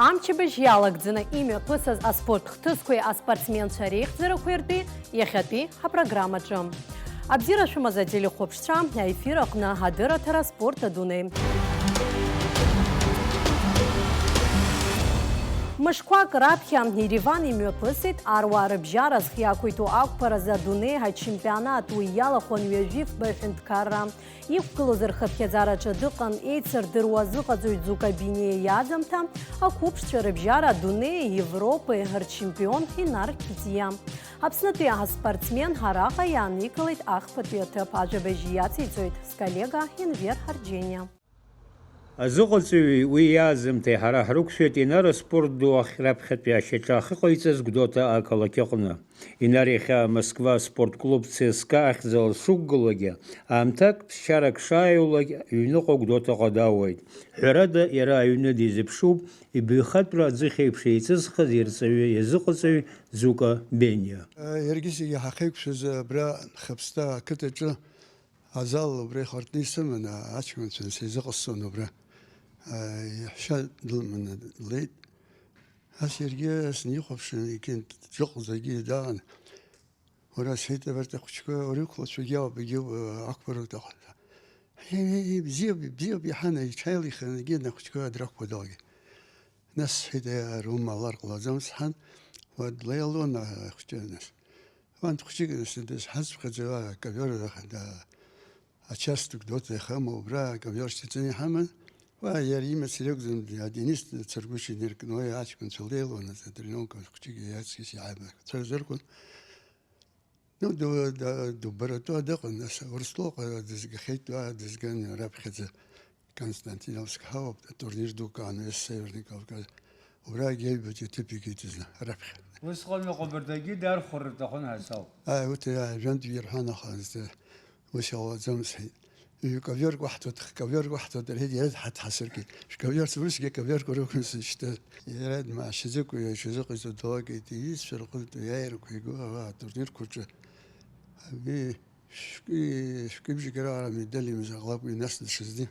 Амчыбыжь ялагӡаны имҩаԥысыз аспорт хҭысқәеи аспортсменцәа реихӡарақәеи ртәи иахьатәи ҳапрограммаҿы. Абзиара шәымаз ателехәаԥшцәа аефир аҟны адырраҭара аспорт адунеи. Мышқәак раԥхьа Ереван имҩаԥысит аруаа рыбжьара зхиақәиҭу ақәԥаразы адунеи ачемпионат уи иалахәын ҩажәи фба ҳәынҭқарра. Иқәгылоз рхыԥхьаӡараҿы дыҟан еицырдыруа зыҟаҵаҩ Бинеи иаӡамҭа ақәыԥшцәа рыбжьара адунеи Европеи рчемпион Инар Китиа. Аԥснытәи аспортсмен араҟа иааникылеит ахԥатәи аҭыԥ. Ажәабжь иациҵоит сколлега Енвер Ҳарџьениа. Азыҟаҵаҩи уи иаазымҭеи ҳара ҳрықәшәеит Инар аспорт ду раԥхьатәи ашьаҿа ахьыҟаиҵаз Гәдоуҭа ақалақь аҟны. Инар иахьа Москва спорт клуб ЦСКА ахьӡала шықәгылагьы, аамҭак ԥсшьарак шааиуагь аҩныҟа Гәдоуҭаҟа даауеит. Ҳәарада, иара аҩны дизыԥшуп ибаҩхатәра аӡыхь еиԥш еиҵызхыз ирҵаҩы иазыҟаҵаҩ Зука Бениа. Иаргьы зегьы ҳахьеиқәшәаз абра Хыԥсҭа ақыҭаҿы азал убра ихартны исыманы ачманцәа сизыҟасҵон убра. Иаҳәшьа длыманы длеит. Ас иаргьы снихәаԥшын икьынтә даан. Уара сҳәеит абарҭ ахәыҷқәа урықәлацәагьы ауп ақәԥараҟа. Бзиоуп иаҳан иҽааилихын егьи ахәыҷқәа драқәԥадалгьы. Нас сҳәеит рума алар ҟалаӡам сҳәан, длеилон ахәыҷы нас. Анҭ хәыҷык ҳазԥхьаӡа акавер Ачасток Гәдоуҭа ихама убра акавиоршьҭа иҵаны иҳаман. Иара имац иракәӡам Денис Царгәышьа инаркны уи аҷкәынцәа леилон атренировка хәыҷык иаҵкьыс иааибацәа рзыркәын. Дубаратәа дыҟан, нас Урыстәыҟа дызгахьеит, дызган раԥхьаӡа Константиновск ҳауп, атурнир дук ааныз Северный Кавказ. Убрагьы аҩбатәи аҭыԥ икит раԥхьа. Усҟан иҟабырдагьы дархәыр рҭахын ҳасауп. Урҭ ажәантә ирҳәан аха ус иҟалаӡам сҳәеит. Кавиорк уаҳҭоит рҳәеит, иара дҳаҭҳасыркит. Шәкавиорс урысгьы акавиорқәа рықәын сышьҭаз. Иара дмаашьаӡакәа ишазыҟаиҵо далагеит, иҩызцәа рҟынтә иааирақәа иго атурнирқәа рҿы. Шәкьыбжьык раара медаль имзаҟлакәа нас дшазни.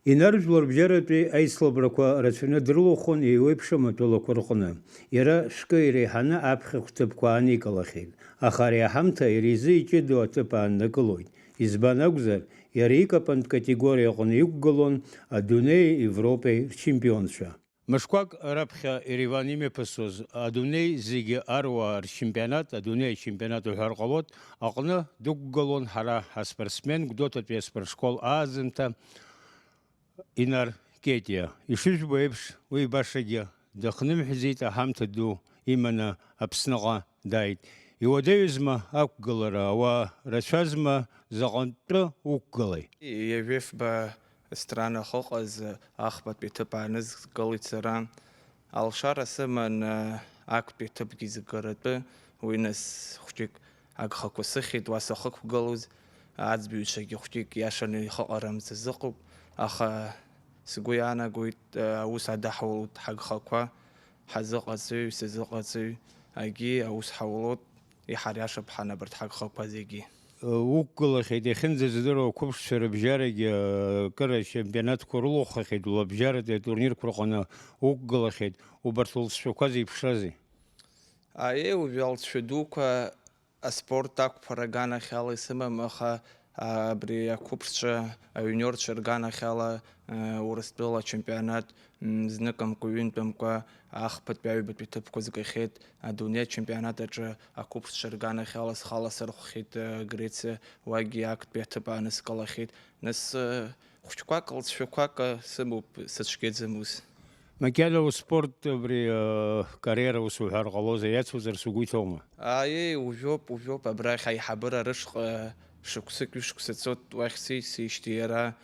Инар жәларбжьаратәи аицлабрақәа рацәаны дрылахәын еиуеиԥшым атәылақәа рҟны. Иара шәкы иреиҳаны аԥхьа хәҭыԥқәа ааникылахьеит. Аха ари аҳамҭа иара изы иҷыдоу аҭыԥ ааннакылоит. Избан акәзар, иара икапантә категориа аҟны иқәгылон адунеи Европеи рчемпионцәа. Мышқәак раԥхьа Ереван имҩаԥысуаз адунеи зегьы аруаа рчемпионат, адунеи ачемпионат уҳәар ҟалоит, аҟны дықәгылон ҳара аспортсмен Гәдоуҭатәи аспортшкол аазымҭа Инар Китиа. Ишыжәбо еиԥш, уи башагьы дахнымҳәӡеит, аҳамҭа ду иманы Аԥсныҟа дааит. Иуадаҩызма ақәгылара, ауаа рацәазма заҟантәы уқәгылеи? Ҩажәи странах ыҟаз ахԥатәи ҭыԥ аанызкылеит сара. Алшара сыман актәи ҭыԥгьы згаратәы, уи нас хәҷык агхақәа сыхьит, уа сахықәгылоз, аӡбаҩцәагьы хәҷык иашаны ихаҟарамҵаз ыҟоуп, аха сгәы иаанагоит аус адаҳулоит ҳагхақәа, ҳазыҟаҵаҩ, сазыҟаҵаҩ, агьи аус ҳаулоит, иҳариашап ҳанабарҭ ҳагхақәа зегьы. Уқәгылахьеит, иахьынӡазыдыруа ақәыԥшцәа рыбжьарагьы кыр ачемпионатқәа рылухахьеит, улабжьаратәи атурнирқәа рҟны уқәгылахьеит. Убарҭ улҵшәақәа зеиԥшрази? Уажәы алҵшәа дуқәа аспорт ақәԥара аганахьала исымам, аха абри ақәыԥшцәа аҩниорцәа рганахьала Урыстәыла ачемпионат зныкымкәа, ҩынтәымкәа ахԥатәи аҩбатәи ҭыԥқәа згахьеит. Адунеи ачемпионат аҿы ақәыԥшцәа рганахьала схала сырхәхьеит Грециа, уагьы актәи аҭыԥ ааныскылахьеит. Нас хәҷқәак, лҵшәақәак сымоуп, сыцәгьаӡам ус. Макьана успорт абри карьера ус уҳәар ҟалозар, иацуҵар сгәы иҭоума? Ужәоуп, абрахь аиҳабыра рышҟа шықәсык ҩышықәса цоит, уахь сишьҭит иара,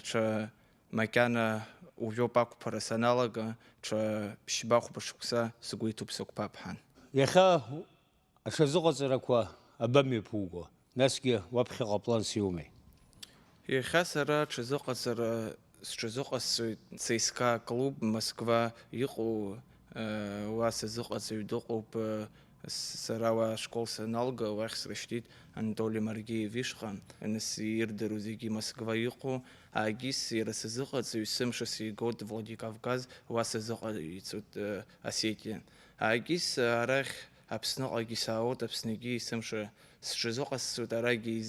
ҽа макьана ужәоуп ақәԥара саналага, ҽа ԥшьба-хәба шықәса сгәы иҭоуп сықәԥап-ҳан. Иахьа аҽазыҟаҵарақәа абамҩаԥуго, насгьы уаԥхьаҟа планс иумеи? Иахьа сара аҽазыҟаҵара сҽазыҟасҵоит ЦСКА клуб Москва иҟоу, уа сазыҟаҵаҩ дыҟоуп сара школ саналга уахь срышьҭит Анатоли Маргиев ишҟа, нас ирдыру зегьы Москва иҟоу, агьис иара сазыҟаҵаҩ сымшас игоит Владикавказ, уа сазыҟаҵоит Осетиа. Агьис арахь Аԥсныҟагьы саауеит, Аԥснгьы сымша сҽазыҟасҵоит, арагьы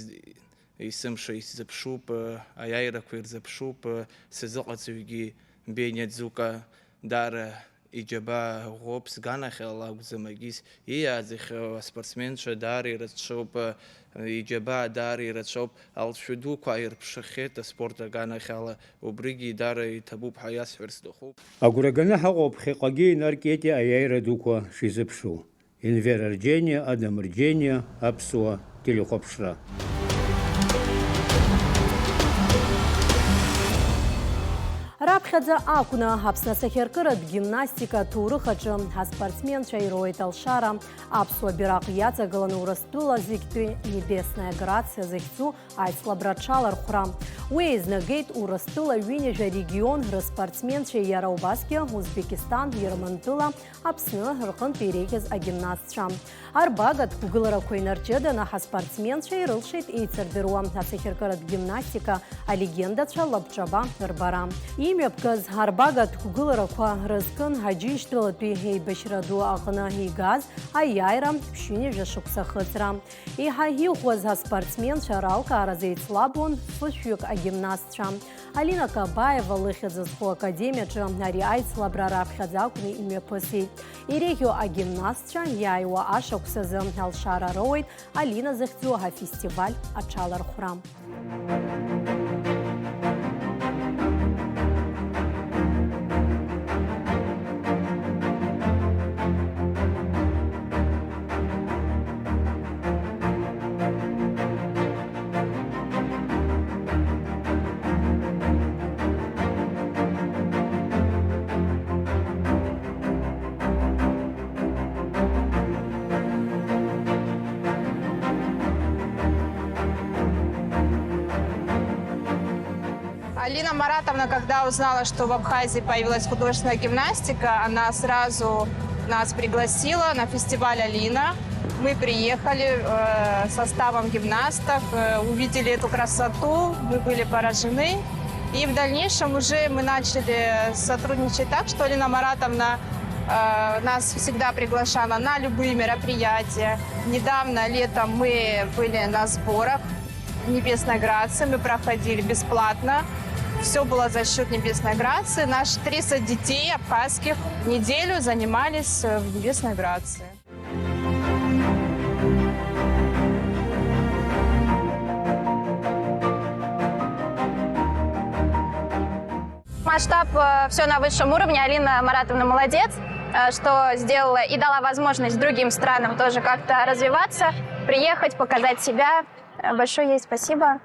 исымша исзыԥшуп, аиааирақәа ирзыԥшуп, сазыҟаҵаҩгьы Бениа Дзука Дара иџьаба ӷәӷәоуп, сганахьала акәӡам, агьис ииааӡах аспортсменцәа даара ирацәоуп, иџьаба даара ирацәоуп, алҵшәа дуқәа аирԥшахьеит аспорт аганахьала, убригьы даара иҭабуп ҳәа иасҳәар сҭахуп. Агәра ганы ҳаҟоуп ԥхьаҟагьы инаркеит аиааира дуқәа шизыԥшу. Енвера Рџьениа, Адам Рџьениа, Аԥсуа телехәаԥшра. Раԥхьаӡа акәны Аԥсны асахьаркыратә гимнастика аҭоурых аҿы аспортсменцәа ироуеит алшара, аԥсуа бираҟ иаҵагыланы Урыстәыла зегьтәи Небесная Грациа захьӡу аицлабра аҽалархәра. Уи еизнагеит Урыстәыла ҩынҩажәа регион рыспортсменцәа, иара убасгьы Узбекистан, Ермантәыла, Аԥсны рҟынтә иреиӷьыз агимнастцәа. Арбагатә қәгыларақәа инарҷыданы ҳаспортсменцәа ирылшеит еицырдыруа асахьаркыратә гимнастика алегендацәа лабҿаба рбара. Имҩаԥгаз арбагатә қәгыларақәа рызкын Ҳаџьынџьтәылатәи еибашьра ду аҟны игаз аиааира ԥшьынҩажәа шықәса хыҵра. Еиҳа иӷәӷәаз аспортсменцәа ралкааразы еицлабуан фышәҩык агимнастцәа. Алина Кабаева лыхьӡ зху академиаҿы ари аицлабра раԥхьаӡа акәны имҩаԥысит. Иреиӷьу агимнастцәа иааиуа ашықәсазы алшара роуеит Алина захьӡу афестиваль аҽалархәра. Алина Маратовна, когда узнала, что в Абхазии появилась художественная гимнастика, она сразу нас пригласила на фестиваль «Алина». Мы приехали составом гимнастов, увидели эту красоту, мы были поражены. И в дальнейшем уже мы начали сотрудничать так, что Алина Маратовна нас всегда приглашала на любые мероприятия. Недавно летом мы были на сборах Небесной Грации, мы проходили бесплатно. Все было за счет Небесной Грации. Наши 300 детей абхазских неделю занимались в Небесной Грации. Масштаб все на высшем уровне. Алина Маратовна молодец, что сделала и дала возможность другим странам тоже как-то развиваться, приехать, показать себя. Большое ей спасибо.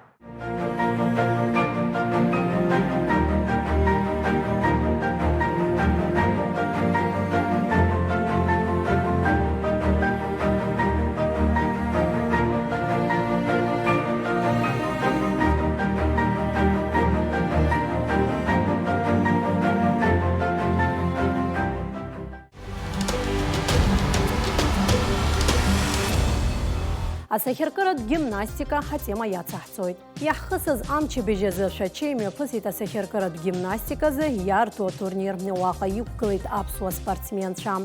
Асахьаркыратә гимнастика ҳатема иацаҳҵоит. Иаҳхысыз амчыбжьазы шәачеи мҩаԥысит асахьаркыратә гимнастиказы иарту атурнир уаҟа иқәгылеит аԥсуа спортсменцәа.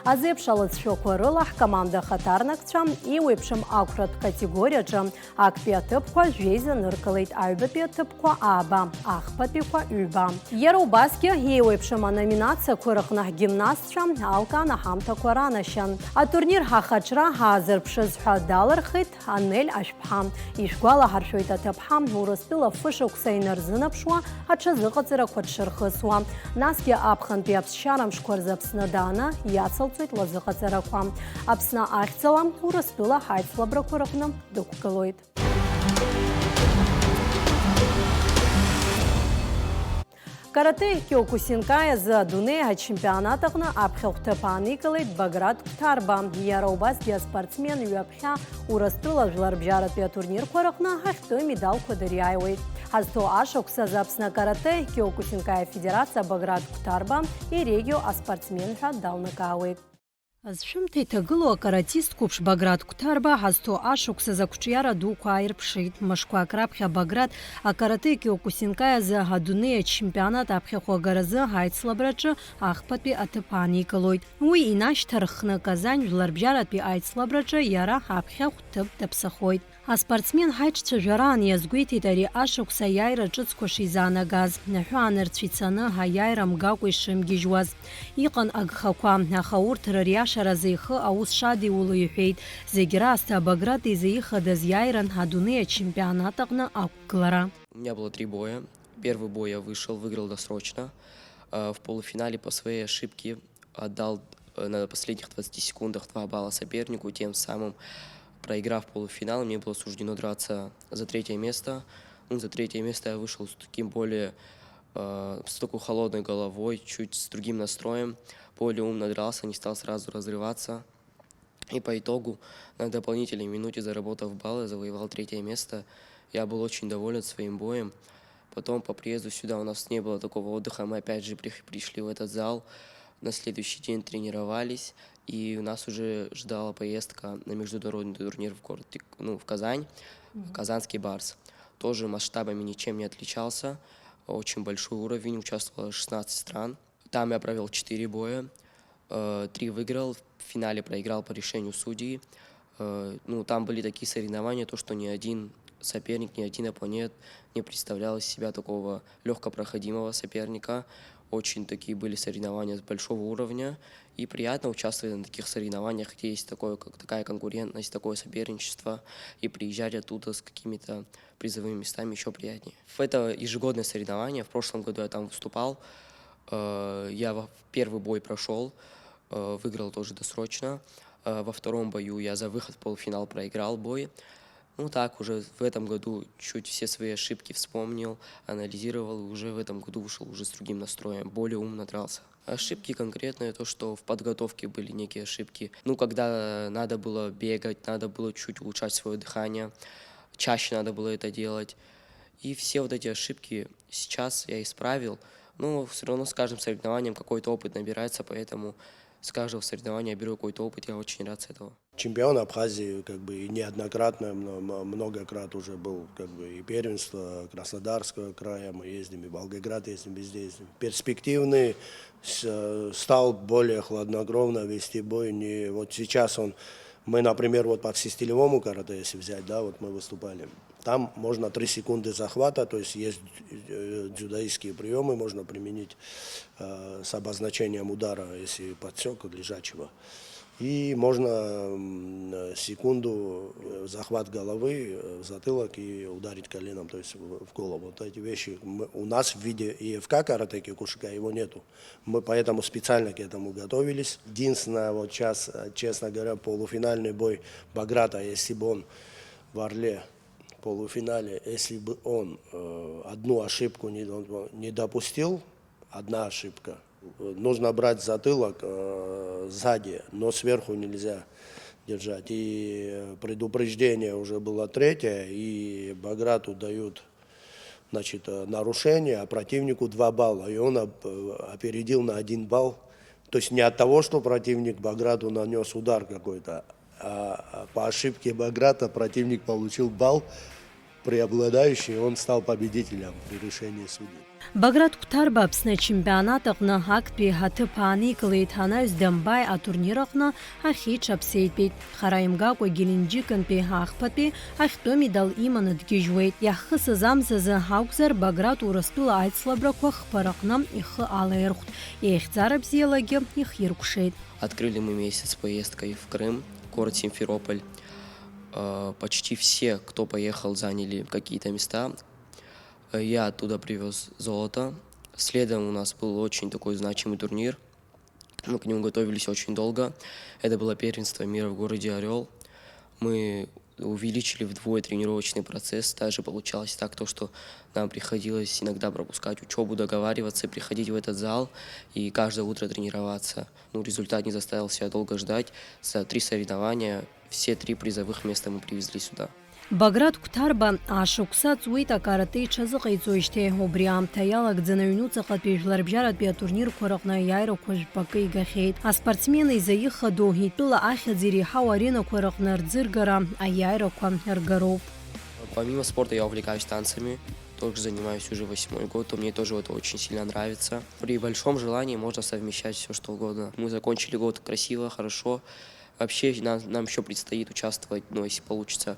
Азеиԥш алыҵшәақәа рыла ҳкоманда ахаҭарнакцәа иуеиԥшым ақәратә категориаҿы актәи аҭыԥқәа жәеизаныркылеит, аҩбатәи аҭыԥқәа ааба, ахԥатәиқәа ҩба. Иара убасгьы иеиуеиԥшым аноминациақәа рыҟны ҳгимнастцәа алкан аҳамҭақәа ранашьан. Атурнир ҳахаҿра ҳаазырԥшыз ҳәа далырхит Анель Ашәԥҳа. Ишәгәалаҳаршәоит аҭыԥҳа Урыстәыла фышықәса инарзынаԥшуа аҽазыҟаҵарақәа дшырхысуа. Насгьы аԥхынтәи аԥсшьара мшқәа рзы Аԥсны дааны иацылҵоит лазыҟаҵарақәа. Аԥсны ахьӡала Урыстәыла ҳаицлабрақәа рыҟны дықәгылоит. Карате Киокусинкаиазы адунеи ачемпионат аҟны аԥхьахә ҭыԥ ааникылеит Баграт Қәҭарба. Иара убасгьы аспортсмен ҩаԥхьа Урыстәыла жәларбжьаратәи атурнирқәа рыҟны ҳахьтәы медалқәа дыриааиуеит. Ҳазҭоу ашықәсазы Аԥсны Карате Киокусинкаиа Федерациа Баграт Қәҭарба иреиӷьу аспортсмен ҳәа далнакаауеит. Азшәымҭа иҭагылоу акаратист қәыԥш Баграт Қәҭарба ҳазҭо ашықәс азы ақәҿиара дуқәа ааирԥшит. Мышқәак раԥхьа Баграт акарате Киокусинкаи азы адунеи ачемпионат аԥхьахә агаразы аицлабраҿы ахԥатәи аҭыԥ ааникылоит. Уи инашьҭарххны Казань жәларбжьаратәи аицлабраҿы иара аԥхьахә ҭыԥ даԥсахоит. Аспортсмен ҳаиҿцәажәараан иазгәеиҭеит ари ашықәс аиааира ҿыцқәа шизаанагаз, наҳәы-аанырцә ицаны аиааира мгакәа ишымгьежьуаз. Иҟан агхақәа, аха урҭ рыриашаразы ихы аус шадиуло иҳәеит. Зегь раасҭа Баграт изаихадаз иааиран адунеи ачемпионат аҟны ақәгылара. У меня было 3 боя. Первый бой я вышел, выиграл досрочно. В полуфинале по своей ошибке отдал на последних 20 секундах 2 балла сопернику, тем самым проиграв полуфинал, мне было суждено драться за 3-е место. За 3-е место я вышел с таким более, с такой холодной головой, чуть с другим настроем. Более умно дрался, не стал сразу разрываться. И по итогу на дополнительной минуте, заработав баллы, завоевал 3-е место. Я был очень доволен своим боем. Потом по приезду сюда у нас не было такого отдыха. Мы опять же пришли в этот зал. На следующий день тренировались. И нас уже ждала поездка на международный турнир в город, в Казань, Казанский Барс. Тоже масштабами ничем не отличался. Очень большой уровень, участвовало 16 стран. Там я провел 4 боя. 3 выиграл, в финале проиграл по решению судей. Там были такие соревнования, то что ни один соперник, ни один оппонент не представлял из себя такого легкопроходимого соперника. Очень такие были соревнования с большого уровня. И приятно участвовать на таких соревнованиях, где есть такая конкурентность, такое соперничество. И приезжать оттуда с какими-то призовыми местами еще приятнее. Это ежегодное соревнование. В прошлом году я там выступал. Я первый бой прошел, выиграл тоже досрочно. Во втором бою я за выход в полуфинал проиграл бой. Так, уже в этом году чуть все свои ошибки вспомнил, анализировал, и уже в этом году вышел уже с другим настроем, более умно дрался. Ошибки конкретные, то, что в подготовке были некие ошибки. Когда надо было бегать, надо было чуть улучшать свое дыхание, чаще надо было это делать. И все вот эти ошибки сейчас я исправил, но все равно с каждым соревнованием какой-то опыт набирается, поэтому с каждого соревнования я беру какой-то опыт, я очень рад с этого. Чемпион Абхазии, и неоднократно, многократно уже был, и первенство Краснодарского края, мы ездим, и Волгоград ездим, везде ездим. Перспективный, стал более хладнокровно вести бой. Вот сейчас мы, например, по всестилевому карате, если взять, мы выступали, там можно 3 секунды захвата, то есть дзюдоистские приемы, можно применить с обозначением удара, если подсек лежачего. И можно секунду захват головы в затылок и ударить коленом, то есть в голову. Вот эти вещи у нас в виде ИФК карате Киокушинкай его нету. Мы поэтому специально к этому готовились. Единственное, сейчас, честно говоря, полуфинальный бой Баграта, если бы он в Орле в полуфинале, если бы он одну ошибку не допустил, одна ошибка, нужно брать затылок сзади, но сверху нельзя держать. И предупреждение уже было 3-е, и Баграту дают нарушение, а противнику 2 балла. И он опередил на 1 балл. То есть не от того, что противник Баграту нанес удар какой-то, а по ошибке Баграта противник получил балл преобладающий, и он стал победителем при решении судей. Баграт Қәҭарба Аԥсны ачемпионат аҟны актәи аҭыԥ ааникылеит, анаҩс Дамбаи атурнир аҟны ахьиҿаԥсеитәит. Хара имгакәа Геленџикынтәи ахԥатәи ахьтәы медал иманы дгьежьуеит. Иаҳхысыз амзазы акәзар, Баграт Урыстәыла аицлабрақәа хԥараҟны ихы алаирхәт. Еихьӡара бзиалагьы ихиркәшеит. Открыли мы месяц поездкой в Крым, город Симферополь. Почти все, кто поехал, заняли какие-то места. Я оттуда привез золото. Следом у нас был очень такой значимый турнир. Мы к нему готовились очень долго. Это было первенство мира в городе Орел. Мы увеличили вдвое тренировочный процесс. Даже получалось так, что нам приходилось иногда пропускать учебу, договариваться, приходить в этот зал и каждое утро тренироваться. Результат не заставил себя долго ждать. За 3 соревнования все 3 призовых места мы привезли сюда. Баграт Кәҭарба ашықәса ҵуеит акарате иҽазыҟаиҵоижьҭеи, убри аамҭа иалагӡаны аҩнуҵаҟатәи жәларбжьаратәи атурнирқәа рҟны аиааирақәа жәпакы игахьеит. Аспортсмен изы ихадоу итәыла ахьӡ иреиҳау аренақәа рҟны рӡыргара аиааирақәа ргароуп. Помимо спорта я увлекаюсь танцами. Тоже занимаюсь уже 8-й год, то мне тоже это очень сильно нравится. При большом желании можно совмещать все, что угодно. Мы закончили год красиво, хорошо. Вообще нам еще предстоит участвовать, если получится,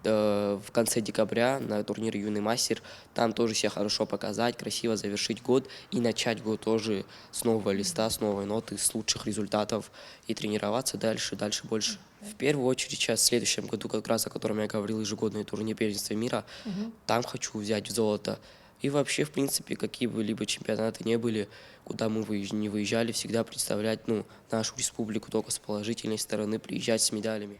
в конце декабря на турнире «Юный мастер». Там тоже себя хорошо показать, красиво завершить год и начать год тоже с нового листа, с новой ноты, с лучших результатов и тренироваться дальше, больше. В первую очередь сейчас в следующем году, как раз о котором я говорил, ежегодный турнир первенства мира, там хочу взять золото. И вообще, в принципе, какие бы либо чемпионаты не были, куда мы не выезжали, всегда представлять нашу республику только с положительной стороны, приезжать с медалями.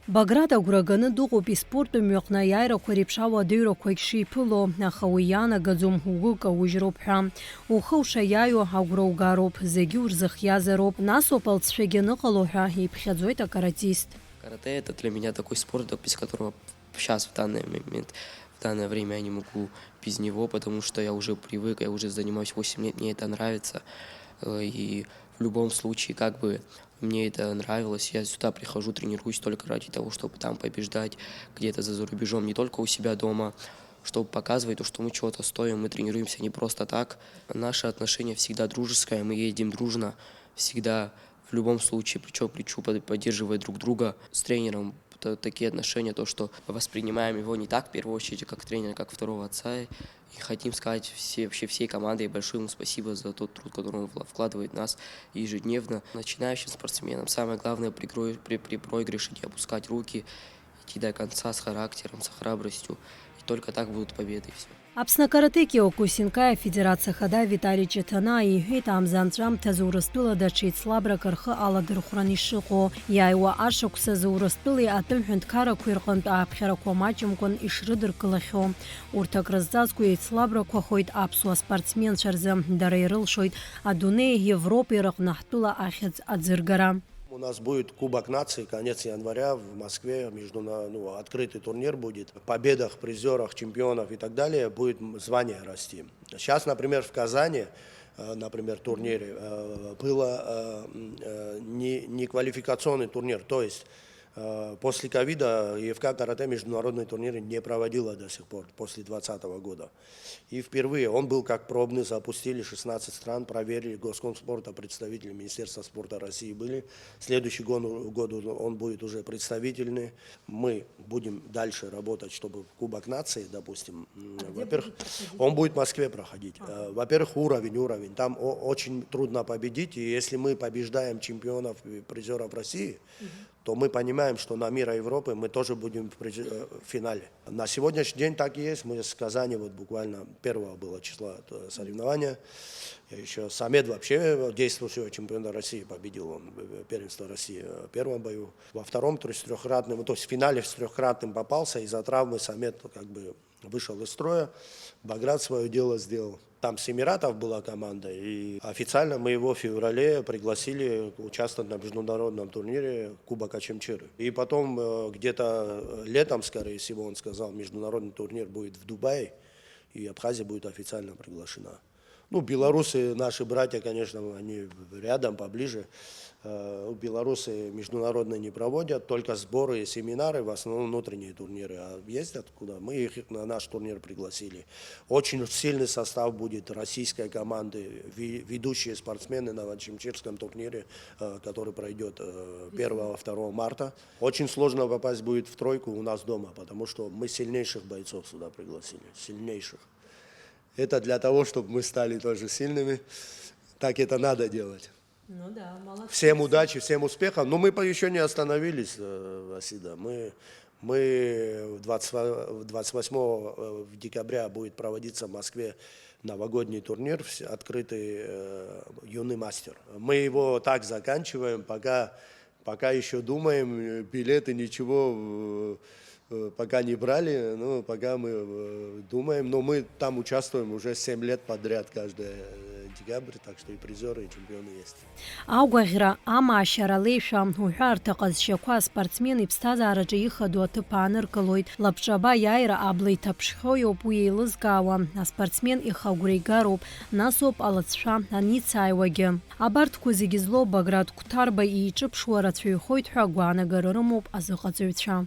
Баграт агәраганы дыҟоуп испорттә мҩаҟны аиааирақәа реиԥш ауадаҩрақәагь шиԥыло, аха уи иаанагаӡом угәы каужьроуп ҳәа. Ухы ушаиааиуа агәра угароуп, зегьы урзыхиазароуп, насоуп алҵшәагьы аныҟало ҳәа иԥхьаӡоит акаратист. Карате — это для меня такой спорт, без которого сейчас, в данный момент, в данное время я не могу без него, потому что я уже привык, я уже занимаюсь 8 лет, мне это нравится. И в любом случае, как бы мне это нравилось, я сюда прихожу, тренируюсь только ради того, чтобы там побеждать где-то за рубежом, не только у себя дома, чтобы показывать то, что мы чего-то стоим, мы тренируемся не просто так. Наше отношение всегда дружеское, мы едем дружно, всегда в любом случае плечо к плечу, поддерживая друг друга с тренером. Такие отношения, то, что воспринимаем его не так, в первую очередь, как тренера, как второго отца. И хотим сказать всей команде большое ему спасибо за тот труд, который он вкладывает в нас ежедневно. Начинающим спортсменам самое главное при проигрыше не опускать руки, идти до конца с характером, с храбростью. И только так будут победы. И все. Аԥсны акаратэки Окусинкаиа Федерациа хада Виталий Ҷыҭанаа иҳәеит амза-нҵәамҭазы Урыстәыла даҽа еицлабрак рхы аладырхәран ишыҟоу. Иааиуа ашықәсазы Урыстәылеи атәым ҳәынҭқаррақәеи рҟынтә ааԥхьарақәа маҷымкәан ишрыдыркылахьоу. Урҭ акрызҵазкуа еицлабрақәахоит аԥсуа спортсменцәа рзы. Дара ирылшоит адунеи Европеи рҟны ҳтәыла ахьӡ аӡыргара. У нас будет Кубок наций, конец января в Москве, открытый турнир будет. В победах, призерах, чемпионов и так далее будет звание расти. Сейчас, например, в Казани, турнире, было не квалификационный турнир, то есть после ковида ЕФК карате международные турниры не проводила до сих пор, после 2020 года. И впервые он был как пробный, запустили 16 стран, проверили, Госкомспорта, представители Министерства спорта России были. Следующий год он будет уже представительный. Мы будем дальше работать, чтобы Кубок нации, допустим, во-первых, он будет в Москве проходить. Во-первых, уровень. Там очень трудно победить, и если мы побеждаем чемпионов и призеров России, то мы понимаем, что на мира Европы мы тоже будем в финале. На сегодняшний день так и есть. Мы с Казани буквально 1 было числа соревнования. Еще Самед вообще действующего чемпиона России победил. Он первенство России в первом бою. Во втором, то есть в финале с трехкратным попался. Из-за травмы Самед вышел из строя. Баграт свое дело сделал. Там с Эмиратов была команда, и официально мы его в феврале пригласили участвовать на международном турнире Кубок Ачимчиры. И потом где-то летом, скорее всего, он сказал, международный турнир будет в Дубае, и Абхазия будет официально приглашена. Белорусы, наши братья, конечно, они рядом, поближе. Белорусы международные не проводят, только сборы и семинары, в основном внутренние турниры. А ездят куда? Мы их на наш турнир пригласили. Очень сильный состав будет российской команды, ведущие спортсмены на Ачимчирском турнире, который пройдет 1-2 марта. Очень сложно попасть будет в тройку у нас дома, потому что мы сильнейших бойцов сюда пригласили, сильнейших. Это для того, чтобы мы стали тоже сильными. Так это надо делать. Всем удачи, всем успехов. Но мы еще не остановились, Васида. Мы 28 декабря будет проводиться в Москве новогодний турнир, открытый «Юный мастер». Мы его так заканчиваем, пока еще думаем, билеты ничего пока не брали, пока мы думаем, но мы там участвуем уже 7 лет подряд, каждый сентябрь, так что и призеры, и чемпионы есть. Аугәаӷьра, амаашьара леишәа уҳәарҭа ҟазшьақәа аспортсмен иԥсҭазаараҿы ихадоу аҭыԥ ааныркылоит. Лабҿаба иааира абла иҭаԥшхьоу иоуп уи еилызкаауа. Аспортсмен ихагәра игароуп, насоуп алыҵшәа аницааиуагьы. Абарҭқәа зегьы злоу Баграт Қәҭарба ииҿыԥшуа рацәаҩхоит ҳәа агәаанагара рымоуп азыҟаҵаҩцәа.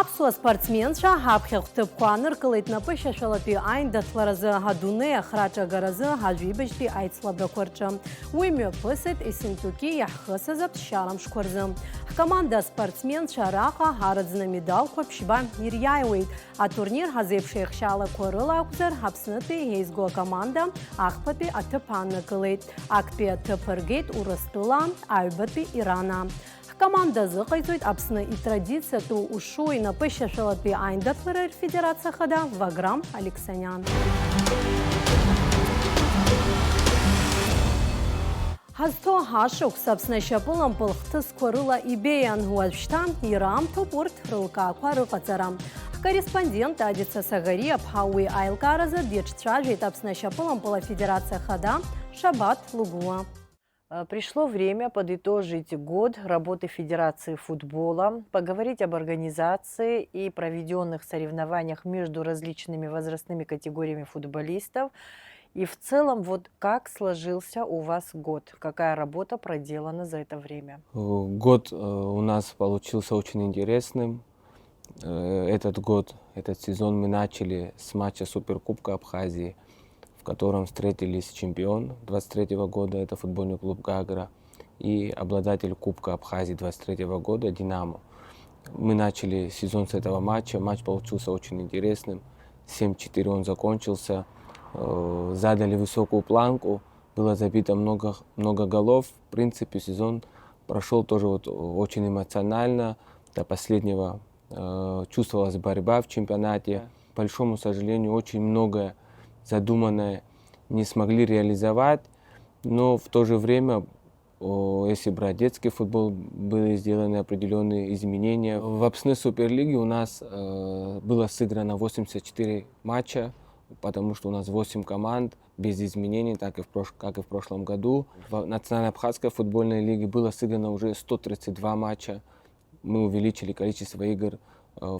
Аԥсуа спортсменцәа ҳаԥхьа хәҭыԥқәа ааныркылеит напышьашәалатәи аиндаҭларазы, адунеи ахраҿагаразы, ҳажәибажьтәи аицлабрақәа рҿы. Уи мҩаԥысит Есентуки иаҳхысыз аԥсшьара мшқәа рзы. Ҳкоманда аспортсменцәа араҟа ҳарыӡны медалқәа ԥшьба ириааиуеит. Атурнир ҳазеиԥш еихшьалақәа рыла акәзар, Аԥснытәи еизго акоманда ахԥатәи аҭыԥ ааныркылеит. Актәи аҭыԥ ргеит Урыстәыла, аҩбатәи Ирана. Ҳкоманда зыҟаиҵоит Аԥсны итрадициатәу ушу инапышьашәалатәи аиндаҭлара рфедерациа хада Ваграм Алексаниан. Ҳазҭо ҳашықәс Аԥсны ашьапылампыл хҭысқәа рыла ибеиан, уажәшьҭа ираамҭоуп урҭ рылкаақәа рыҟаҵара. Ҳкорреспондент Адица Сагариаԥҳа уи аилкааразы диаҿцәажәеит Аԥсны ашьапылампыл афедерациа хада Шабат Лугуа. Пришло время подытожить год работы Федерации футбола, поговорить об организации и проведенных соревнованиях между различными возрастными категориями футболистов. И в целом, вот как сложился у вас год? Какая работа проделана за это время? Год у нас получился очень интересным. Этот год, этот сезон мы начали с матча Суперкубка Абхазии, в котором встретились чемпион 23-го года, это футбольный клуб «Гагра», и обладатель Кубка Абхазии 23-го года «Динамо». Мы начали сезон с этого матча, матч получился очень интересным, 7-4 он закончился, задали высокую планку, было забито много голов. В принципе, сезон прошел тоже вот очень эмоционально, до последнего чувствовалась борьба в чемпионате. К большому сожалению, очень многое задуманное не смогли реализовать, но в то же время, если брать детский футбол, были сделаны определенные изменения. В Апсны Суперлиге у нас было сыграно 84 матча, потому что у нас 8 команд без изменений, как и в прошлом году. В Национальной Абхазской футбольной лиге было сыграно уже 132 матча. Мы увеличили количество игр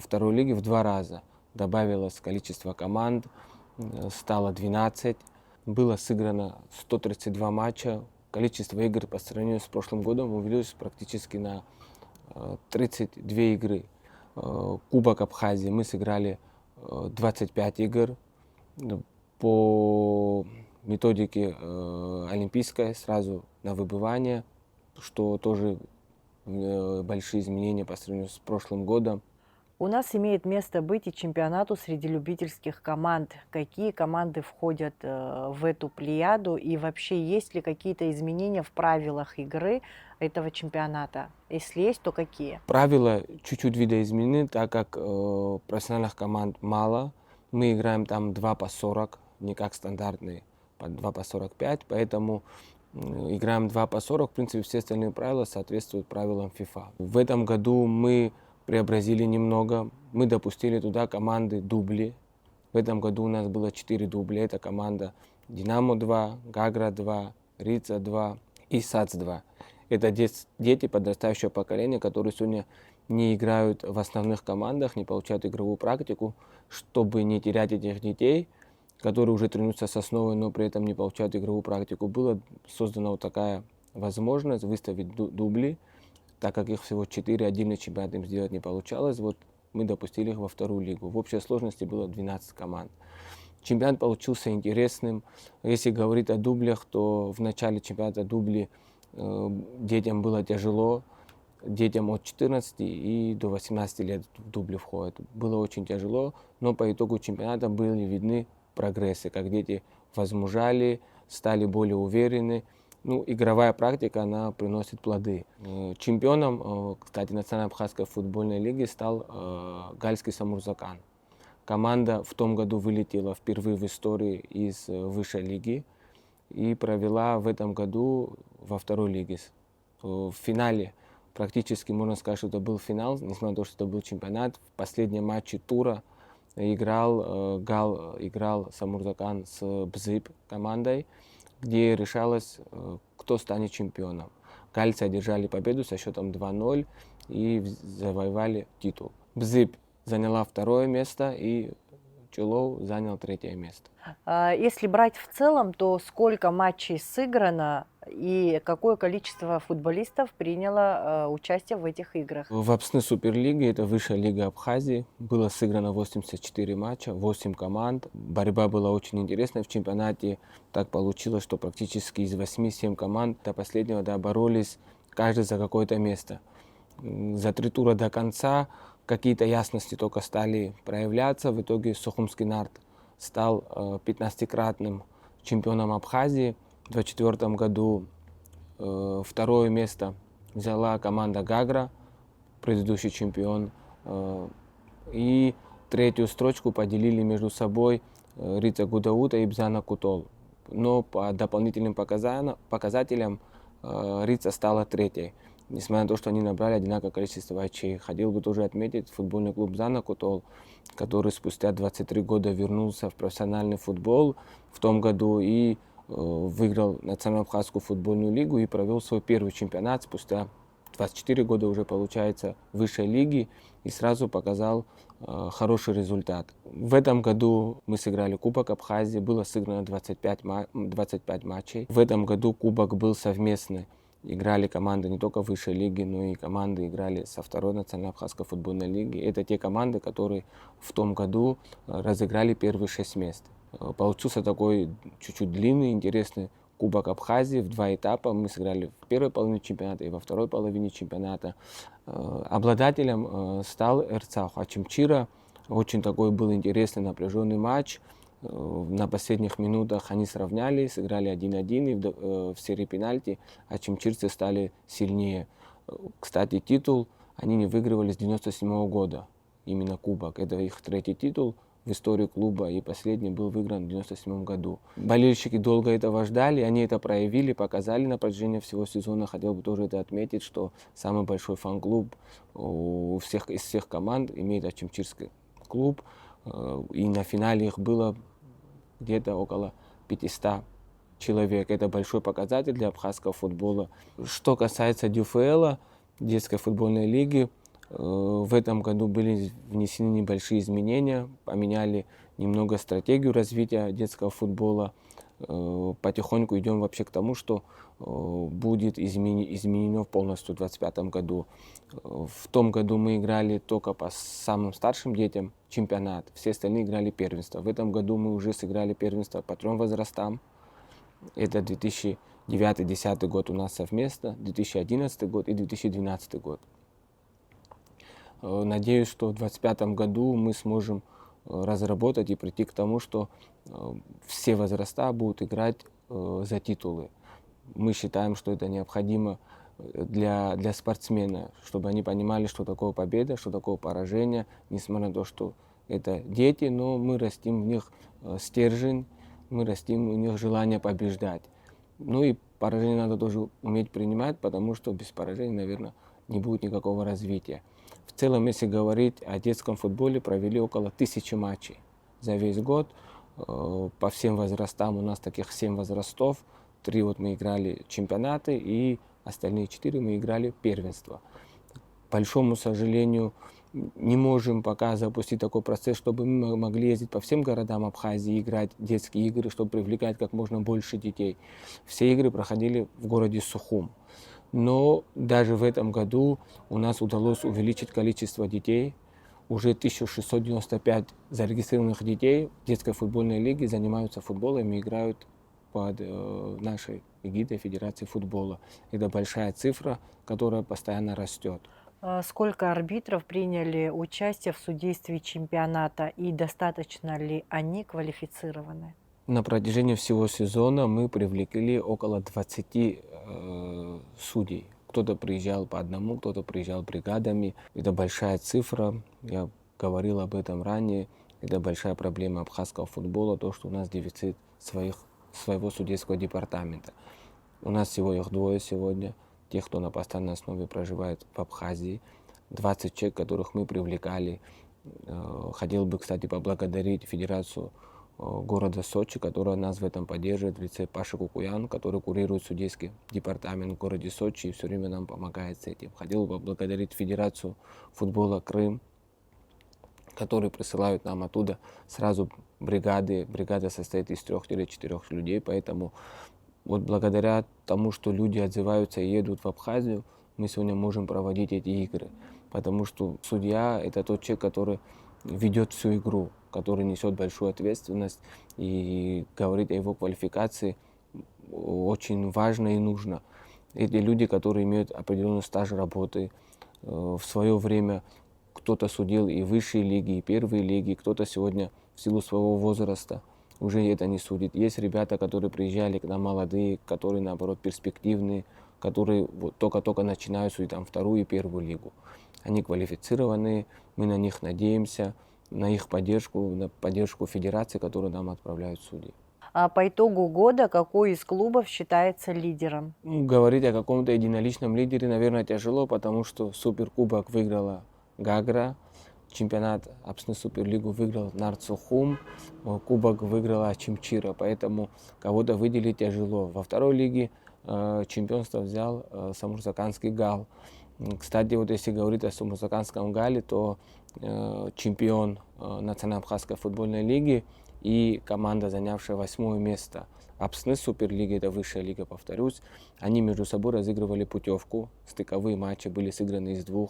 второй лиги в 2 раза. Добавилось количество команд, стало 12. Было сыграно 132 матча. Количество игр по сравнению с прошлым годом увеличилось практически на 32 игры. Кубок Абхазии мы сыграли 25 игр. По методике олимпийской сразу на выбывание, что тоже большие изменения по сравнению с прошлым годом. У нас имеет место быть и чемпионату среди любительских команд. Какие команды входят в эту плеяду и вообще есть ли какие-то изменения в правилах игры этого чемпионата? Если есть, то какие? Правила чуть-чуть видоизменены, так как профессиональных команд мало. Мы играем там 2 по 40, не как стандартные, 2 по 45, поэтому играем 2 по 40. В принципе, все остальные правила соответствуют правилам FIFA. В этом году мы преобразили немного. Мы допустили туда команды дубли. В этом году у нас было 4 дубля. Это команда Динамо 2, Гагра 2, Рица 2 и САЦ 2. Это дети подрастающего поколения, которые сегодня не играют в основных командах, не получают игровую практику. Чтобы не терять этих детей, которые уже тренируются с основой, но при этом не получают игровую практику, была создана вот такая возможность выставить дубли. Так как их всего 4, отдельный чемпионат им сделать не получалось, вот мы допустили их во вторую лигу. В общей сложности было 12 команд. Чемпионат получился интересным. Если говорить о дублях, то в начале чемпионата дубли детям было тяжело. Детям от 14 и до 18 лет в дубли входят. Было очень тяжело, но по итогу чемпионата были видны прогрессы, как дети возмужали, стали более уверены. Ну, игровая практика, она приносит плоды. Чемпионом, кстати, Национальной Абхазской футбольной лиги стал Гальский Самурзакан. Команда в том году вылетела впервые в истории из высшей лиги и провела в этом году во второй лиге. В финале, практически можно сказать, что это был финал, несмотря на то, что это был чемпионат, в последнем матче тура играл Самурзакан с Бзып командой, где решалось, кто станет чемпионом. Галийцы одержали победу со счетом 2-0 и завоевали титул. Бзып заняла 2-е место, и Чулов занял 3-е место. Если брать в целом, то сколько матчей сыграно и какое количество футболистов приняло участие в этих играх? В Апсны Суперлиге, это высшая лига Абхазии, было сыграно 84 матча, 8 команд. Борьба была очень интересная в чемпионате. Так получилось, что практически из 8-7 команд до последнего боролись каждый за какое-то место. За 3 тура до конца какие-то ясности только стали проявляться. В итоге Сухумский Нарт стал 15-кратным чемпионом Абхазии. В 2024 году 2-е место взяла команда Гагра, предыдущий чемпион. И 3-ю строчку поделили между собой Рица Гудаута и Бзана Кутол. Но по дополнительным показателям Рица стала 3-й. Несмотря на то, что они набрали одинаковое количество очей. Хотел бы тоже отметить футбольный клуб Бзана Кутол, который спустя 23 года вернулся в профессиональный футбол в том году и выиграл Национально-Абхазскую футбольную лигу и провел свой первый чемпионат спустя 24 года уже, получается, высшей лиги и сразу показал хороший результат. В этом году мы сыграли Кубок Абхазии, было сыграно 25 матчей. В этом году Кубок был совместный. Играли команды не только высшей лиги, но и команды играли со 2-й Национально-Абхазской футбольной лиги. Это те команды, которые в том году разыграли первые 6 мест. Получился такой чуть-чуть длинный, интересный Кубок Абхазии в 2 этапа. Мы сыграли в первой половине чемпионата и во второй половине чемпионата. Обладателем стал Эрцах Ачимчира. Очень такой был интересный, напряженный матч. На последних минутах они сравняли, сыграли 1-1, и в серии пенальти ачимчирцы стали сильнее. Кстати, титул они не выигрывали с 1997 года, именно Кубок. Это их 3-й титул в истории клуба, и последний был выигран в 1997 году. Болельщики долго этого ждали, они это проявили, показали на протяжении всего сезона. Хотел бы тоже это отметить, что самый большой фан-клуб из всех команд имеет ачимчирский клуб, и на финале их было где-то около 500 человек. Это большой показатель для абхазского футбола. Что касается ДЮФЛ, детской футбольной лиги, в этом году были внесены небольшие изменения, поменяли немного стратегию развития детского футбола. Потихоньку идем вообще к тому, что будет изменено полностью в 2025 году. В том году мы играли только по самым старшим детям чемпионат, все остальные играли первенство. В этом году мы уже сыграли первенство по 3 возрастам. Это 2009-2010 год у нас совместно, 2011 год и 2012 год. Надеюсь, что в 2025 году мы сможем разработать и прийти к тому, что все возраста будут играть за титулы. Мы считаем, что это необходимо для спортсмена, чтобы они понимали, что такое победа, что такое поражение, несмотря на то, что это дети, но мы растим в них стержень, мы растим в них желание побеждать. Ну и поражение надо тоже уметь принимать, потому что без поражения, наверное, не будет никакого развития. В целом, если говорить о детском футболе, провели около 1000 матчей за весь год. По всем возрастам у нас таких 7 возрастов. 3 мы играли чемпионаты, и остальные 4 мы играли первенство. К большому сожалению, не можем пока запустить такой процесс, чтобы мы могли ездить по всем городам Абхазии, играть детские игры, чтобы привлекать как можно больше детей. Все игры проходили в городе Сухум. Но даже в этом году у нас удалось увеличить количество детей. Уже 1695 зарегистрированных детей в детской футбольной лиге занимаются футболом и играют под нашей эгидой Федерации футбола. Это большая цифра, которая постоянно растет. Сколько арбитров приняли участие в судействе чемпионата и достаточно ли они квалифицированы? На протяжении всего сезона мы привлекли около 20 судей. Кто-то приезжал по одному, кто-то приезжал бригадами. Это большая цифра, я говорил об этом ранее. Это большая проблема абхазского футбола, то, что у нас дефицит своего судейского департамента. У нас всего их 2 сегодня, тех, кто на постоянной основе проживает в Абхазии. 20 человек, которых мы привлекали Хотел бы, кстати, поблагодарить Федерацию города Сочи, которая нас в этом поддерживает, в лице Паши Кукуян, который курирует судейский департамент в городе Сочи и все время нам помогает с этим. Хотел бы поблагодарить Федерацию футбола Крым, которые присылают нам оттуда сразу бригады. Бригада состоит из 3-4 людей, поэтому вот благодаря тому, что люди отзываются и едут в Абхазию, мы сегодня можем проводить эти игры. Потому что судья – это тот человек, который ведет всю игру, который несет большую ответственность, и говорить о его квалификации очень важно и нужно. Эти люди, которые имеют определенный стаж работы, в свое время кто-то судил и высшие лиги, и первые лиги, кто-то сегодня в силу своего возраста уже это не судит. Есть ребята, которые приезжали к нам молодые, которые, наоборот, перспективные, которые вот только-только начинают судить там вторую и первую лигу. Они квалифицированные, мы на них надеемся, на их поддержку, на поддержку федерации, которую нам отправляют судьи. А по итогу года какой из клубов считается лидером? Говорить о каком-то единоличном лидере, наверное, тяжело, потому что суперкубок выиграла Гагра, чемпионат Апсны Суперлигу выиграл Нарцухум, кубок выиграла Ачимчира, поэтому кого-то выделить тяжело. Во второй лиге чемпионство взял Самурзаканский ГАЛ. Кстати, вот если говорить о Самурзаканском ГАЛе, то чемпион Национально-Абхазской футбольной лиги и команда, занявшая 8 место Апсны Суперлиги, это высшая лига, повторюсь, они между собой разыгрывали путевку. Стыковые матчи были сыграны из 2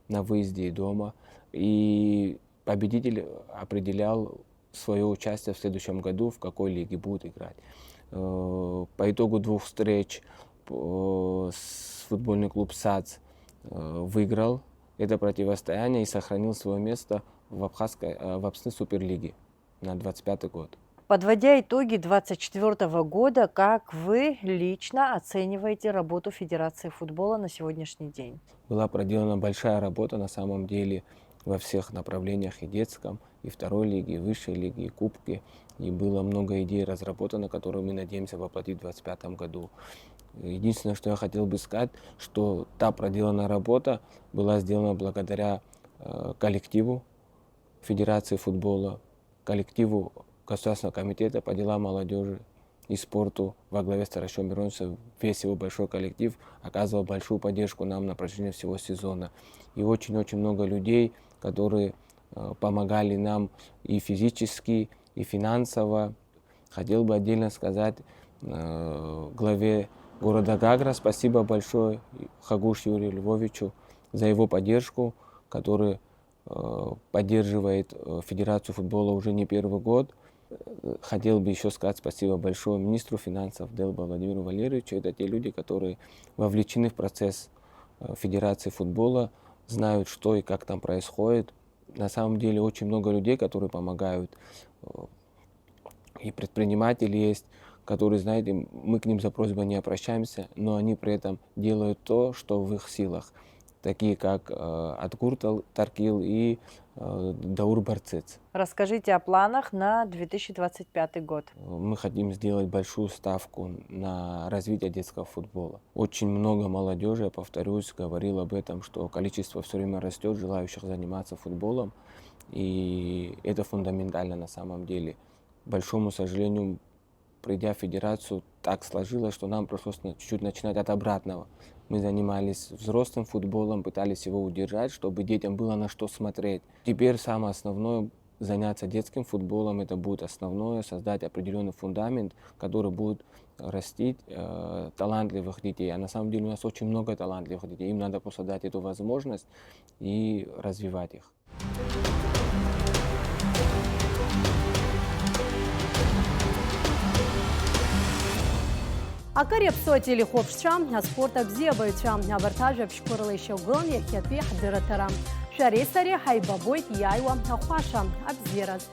на выезде и дома. И победитель определял свое участие в следующем году, в какой лиге будет играть. По итогу 2 встреч футбольный клуб САЦ выиграл это противостояние и сохранил свое место в Апсны Суперлиге на 25 год. Подводя итоги 2024 года, как вы лично оцениваете работу Федерации футбола на сегодняшний день? Была проделана большая работа на самом деле во всех направлениях, и детском, и второй лиге, и высшей лиге, и кубке. И было много идей разработано, которые мы надеемся воплотить в 2025 году. Единственное, что я хотел бы сказать, что та проделанная работа была сделана благодаря коллективу Федерации футбола, коллективу Государственного комитета по делам молодежи и спорту во главе с Таращом Мироновичем. Весь его большой коллектив оказывал большую поддержку нам на протяжении всего сезона. И очень-очень много людей, которые помогали нам и физически, и финансово. Хотел бы отдельно сказать главе города Гагра спасибо большое Хагуш Юрию Львовичу за его поддержку, который поддерживает Федерацию футбола уже не первый год. Хотел бы еще сказать спасибо большое министру финансов Делба Владимиру Валерьевичу. Это те люди, которые вовлечены в процесс Федерации футбола, знают, что и как там происходит. На самом деле очень много людей, которые помогают. И предприниматели есть, которые, знаете, мы к ним за просьбой не обращаемся, но они при этом делают то, что в их силах. Такие как Атгур Таркил и Даур Барцец. Расскажите о планах на 2025 год. Мы хотим сделать большую ставку на развитие детского футбола. Очень много молодежи, я повторюсь, говорил об этом, что количество все время растет, желающих заниматься футболом. И это фундаментально на самом деле. К большому сожалению, придя в федерацию, так сложилось, что нам пришлось чуть-чуть начинать от обратного. Мы занимались взрослым футболом, пытались его удержать, чтобы детям было на что смотреть. Теперь самое основное — заняться детским футболом. Это будет основное, создать определенный фундамент, который будет растить талантливых детей. А на самом деле у нас очень много талантливых детей. Им надо просто дать эту возможность и развивать их. أقرب صوتي لخوفشام هسبورتا بزيبويتشام هبرتاجة بشكر شوغون يحيط بي حضرترام شاري سري حيبابويت يايوام هخواشام أبزيرز